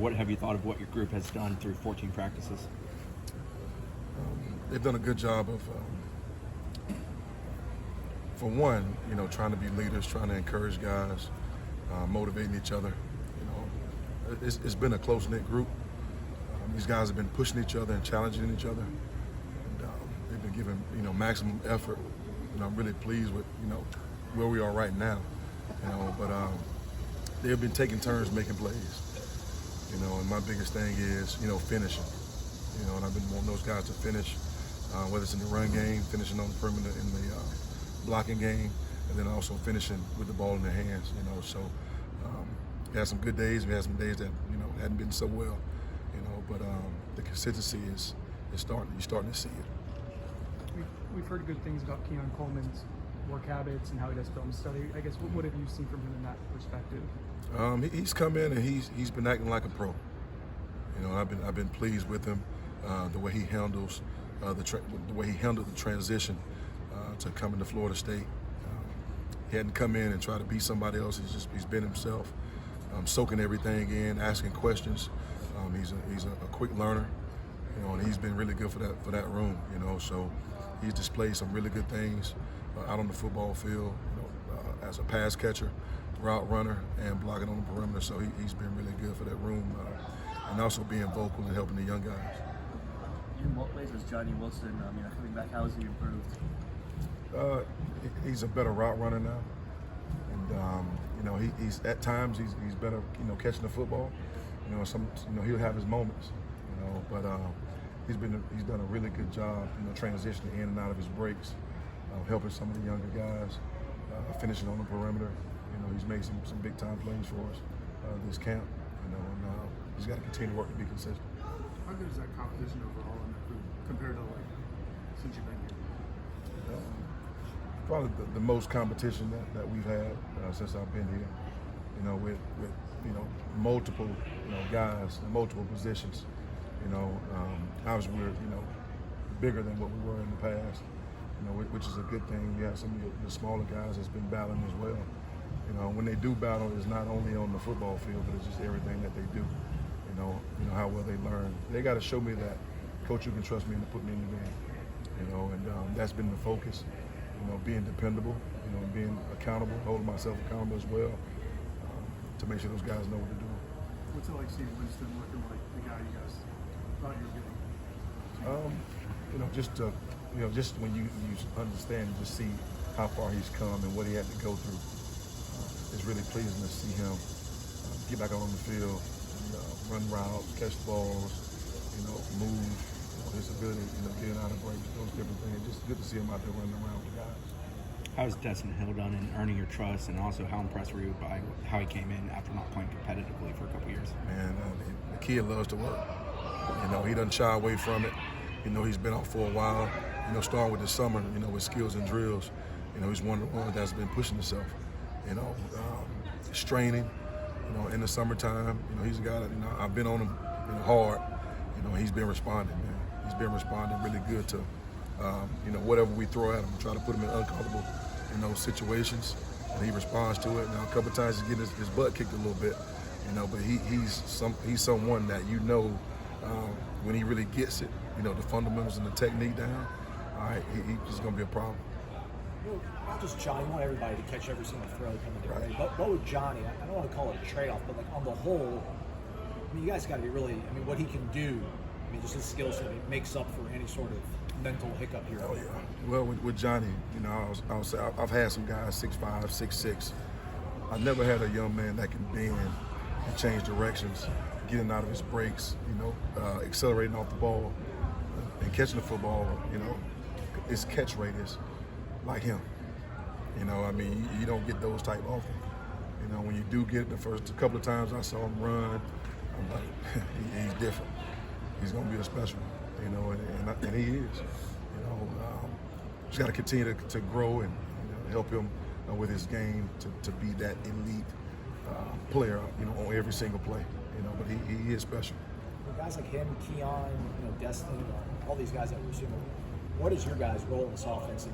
What have you thought of what your group has done through 14 practices? They've done a good job of, for one, trying to be leaders, trying to encourage guys, motivating each other. It's been a close-knit group. These guys have been pushing each other and challenging each other. And they've been giving, maximum effort. And I'm really pleased with, where we are right now. But they've been taking turns making plays. And my biggest thing is, finishing. And I've been wanting those guys to finish, whether it's in the run game, finishing on the perimeter in the blocking game, and then also finishing with the ball in their hands. So we had some good days. We had some days that hadn't been so well. But the consistency is starting. You're starting to see it. We've heard good things about Keon Coleman's work habits and how he does film study. I guess what have you seen from him in that perspective? He's come in and he's been acting like a pro. I've been pleased with him, the way he handles the way he handled the transition to coming to Florida State. He hadn't come in and tried to be somebody else. He's been himself, soaking everything in, asking questions. He's a quick learner, and he's been really good for that room. So he's displayed some really good things out on the football field. As a pass catcher, route runner, and blocking on the perimeter. So he's been really good for that room, and also being vocal and helping the young guys. In what ways was Johnny Wilson? Coming back, how has he improved? He's a better route runner now, and he's at times he's better catching the football. He'll have his moments, but he's done a really good job transitioning in and out of his breaks, helping some of the younger guys, finishing on the perimeter. He's made some big time plays for us this camp, and he's got to continue to work to be consistent. How good is that competition overall in that group compared to since you've been here? Probably the most competition that we've had since I've been here. With multiple guys in multiple positions. Obviously we're bigger than what we were in the past. Which is a good thing. We have some of the smaller guys that's been battling as well. When they do battle, it's not only on the football field, but it's just everything that they do. How well they learn. They got to show me that, coach, you can trust me and put me in the game. And that's been the focus. Being dependable. Being accountable, holding myself accountable as well, to make sure those guys know what to do. What's it like seeing Winston looking like the guy you guys thought you were getting? Just when you understand and just see how far he's come and what he had to go through, it's really pleasing to see him get back on the field, run routes, catch balls, move, his ability, getting out of breaks, those different things. Just good to see him out there running around with the guys. How's Dustin Hill done in earning your trust, and also how impressed were you by how he came in after not playing competitively for a couple years? Man, the kid loves to work. He doesn't shy away from it. He's been out for a while. Starting with the summer, with skills and drills. He's one of the ones that's been pushing himself. Straining. In the summertime. He's a guy that I've been on him, hard. He's been responding, man. He's been responding really good to, whatever we throw at him. Try to put him in uncomfortable, situations, and he responds to it. Now a couple of times he's getting his butt kicked a little bit, but he's someone that when he really gets it, the fundamentals and the technique down. All right, he's going to be a problem. Not just Johnny, you want everybody to catch every single throw coming their way. But with Johnny, I don't want to call it a trade-off, but on the whole, you guys got to be really, what he can do, just his skill set, it makes up for any sort of mental hiccup here. Oh, yeah. Well, with Johnny, I'll say I've had some guys 6'5", 6'6". I never had a young man that can bend and change directions, getting out of his breaks, accelerating off the ball and catching the football, his catch rate is like him. You don't get those type often. When you do get it, the first couple of times I saw him run, I'm like, he's different. He's going to be a special, and he is. Just got to continue to grow and help him with his game to be that elite player, on every single play. But he is special. For guys like him, Keon, Dustin, all these guys that we're seeing, what is your guys' role in this offense in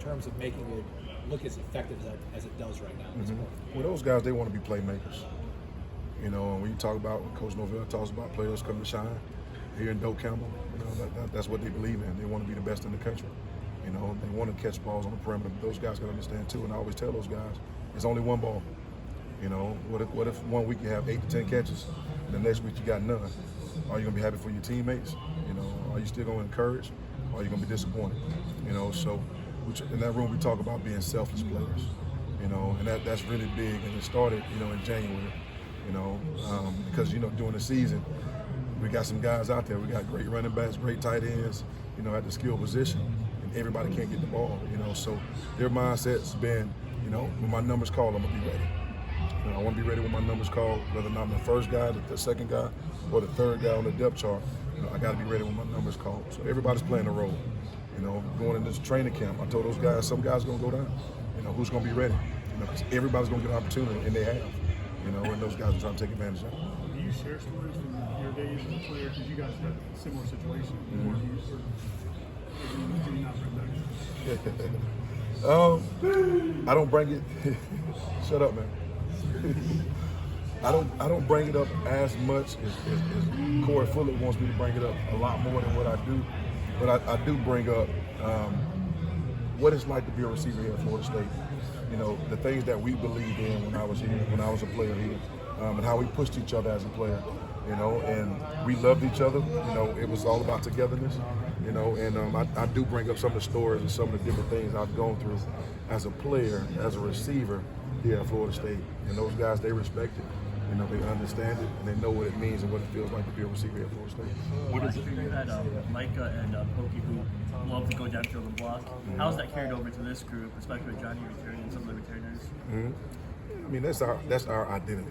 terms of making it look as effective as it does right now? Well, those guys, they want to be playmakers. You know, and when you talk about, when Coach Norvell talks about players come to shine here in Doak Campbell, you know, that's what they believe in. They want to be the best in the country. You know, they want to catch balls on the perimeter. But those guys got to understand too, and I always tell those guys, it's only one ball. You know, what if 1 week you have 8 to 10 catches, and the next week you got none? Are you gonna be happy for your teammates? You know, are you still gonna encourage, or are you gonna be disappointed? You know, so in that room we talk about being selfless players. You know, and that's really big, and it started, you know, in January. You know, because you know during the season we got some guys out there. We got great running backs, great tight ends. You know, at the skill position, and everybody can't get the ball. You know, so their mindset's been, you know, when my numbers call, I'm gonna be ready. You know, I want to be ready when my numbers call, whether or not I'm the first guy, the second guy, or the third guy on the depth chart. You know, I got to be ready when my numbers call. So everybody's playing a role. You know, going into this training camp, I told those guys, some guys are going to go down. You know, who's going to be ready? You know, because everybody's going to get an opportunity, and they have. You know, and those guys are trying to take advantage of it. Do you share stories from your days as a player? Because you guys had a similar situation. Or do you sort of, do you not bring that? I don't bring it. Shut up, man. I don't bring it up as much as Corey Fuller wants me to bring it up a lot more than what I do. But I do bring up what it's like to be a receiver here at Florida State. You know, the things that we believed in when I was here, when I was a player here, and how we pushed each other as a player. You know, and we loved each other. You know, it was all about togetherness. You know, and I do bring up some of the stories and some of the different things I've gone through as a player, as a receiver here at Florida State. And those guys, they respect it. You know, they understand it, and they know what it means and what it feels like to be a receiver here at Florida State. What is it? You had Micah and Pokey who love to go downfield and block. How's that carried over to this group, especially with Johnny returning and some of the returners? I mean, that's our identity.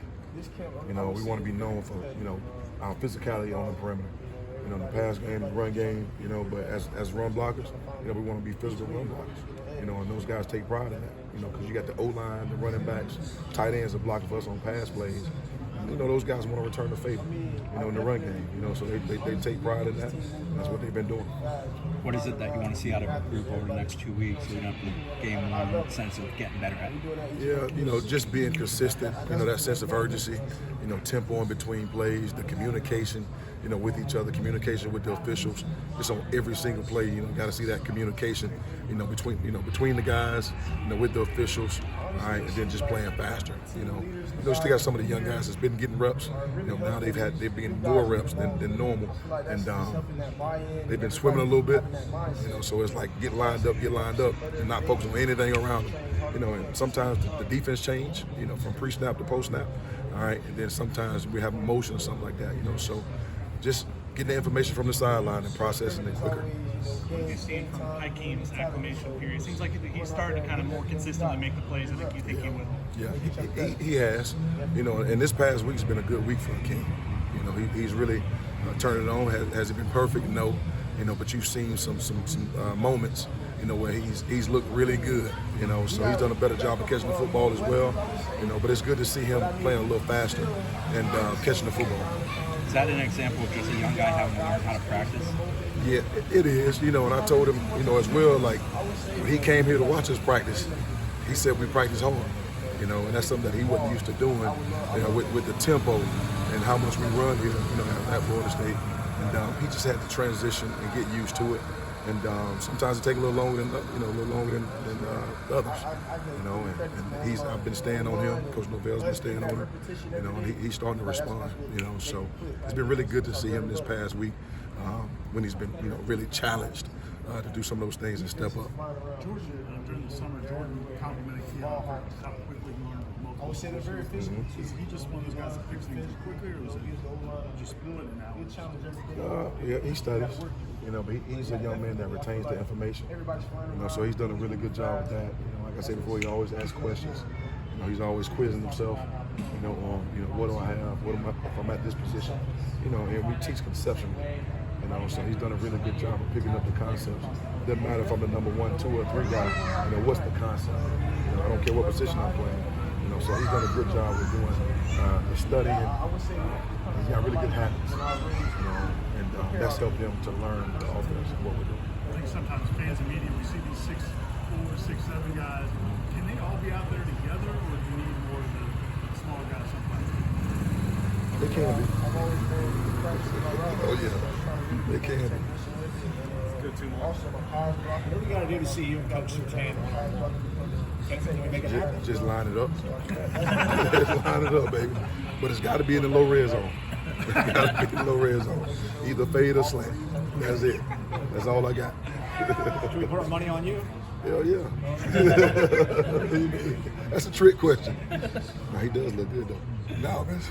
You know, we want to be known for, you know, our physicality on the perimeter. You know, the pass game, the run game, you know, but as run blockers, you know, we want to be physical run blockers. You know, and those guys take pride in that, you know, because you got the O-line, the running backs, tight ends are blocking for us on pass plays. And, you know, those guys want to return the favor, you know, in the run game, you know, so they take pride in that. And that's what they've been doing. What is it that you want to see out of a group over the next 2 weeks leading up to game one, in the sense of getting better at it? Yeah, you know, just being consistent, you know, that sense of urgency, you know, tempo in between plays, the communication, you know, with each other, communication with the officials, just on every single play, you know, got to see that communication, you know, between the guys, you know, with the officials, all right, and then just playing faster, you know. You still got some of the young guys that's been getting reps, you know, now they've been getting more reps than normal, and they've been swimming a little bit, you know, so it's like get lined up, and not focus on anything around them, you know, and sometimes the defense change, you know, from pre-snap to post-snap, all right, and then sometimes we have motion or something like that, you know, so just getting the information from the sideline and processing it quicker. What have you seen from Hykeem's acclimation period? It seems like he's starting to kind of more consistently make the plays. I think you think he will. Yeah, he has. You know, and this past week's been a good week for Hykeem. You know, he's really turned it on. Has it been perfect? No. You know, but you've seen some moments, you know, where he's looked really good. You know, so he's done a better job of catching the football as well. You know, but it's good to see him playing a little faster and catching the football. Is that an example of just a young guy having to learn how to practice? Yeah, it is. You know, and I told him, you know, as well, like, when he came here to watch us practice, he said we practice hard, you know, and that's something that he wasn't used to doing, you know, with the tempo and how much we run here, you know, at Florida State. And he just had to transition and get used to it. And sometimes it takes a little longer than others, you know. And I've been staying on him. Coach Norvell's been staying on him, you know. And he's starting to respond, you know. So it's been really good to see him this past week when he's been, you know, really challenged to do some of those things and step up. Georgia, during the summer, Jordan complimented Keon for how quickly he learned multiple skills. Is he just one of those guys that picks things quickly, or is it just splitting out? Yeah, he studies. You know, but he's a young man that retains the information. You know, so he's done a really good job with that. You know, like I said before, he always asks questions. You know, he's always quizzing himself. You know, what do I have? If I'm at this position? You know, and we teach conceptually. You know, so he's done a really good job of picking up the concepts. Doesn't matter if I'm the number 1, 2, or 3 guy. You know, what's the concept? You know, I don't care what position I'm playing. You know, so he's done a good job with doing the studying. He's got really good habits. You know, and that's helped him to learn the offense and what we're doing. I think sometimes fans and media, we see these 6'4", 6'7" guys. Can they all be out there together, or do you need more of the smaller guys sometimes? They can be. Oh yeah, they can be. Good 2 more. What do we got to do to see you and Coach Sertan one-on-one? Can we make it happen? Just line it up. Just line it up, baby. But it's got to be in the low red zone. It's got to be in the low red zone. Either fade or slant. That's it. That's all I got. Should we put our money on you? Hell yeah. That's a trick question. No, he does look good though. No, man.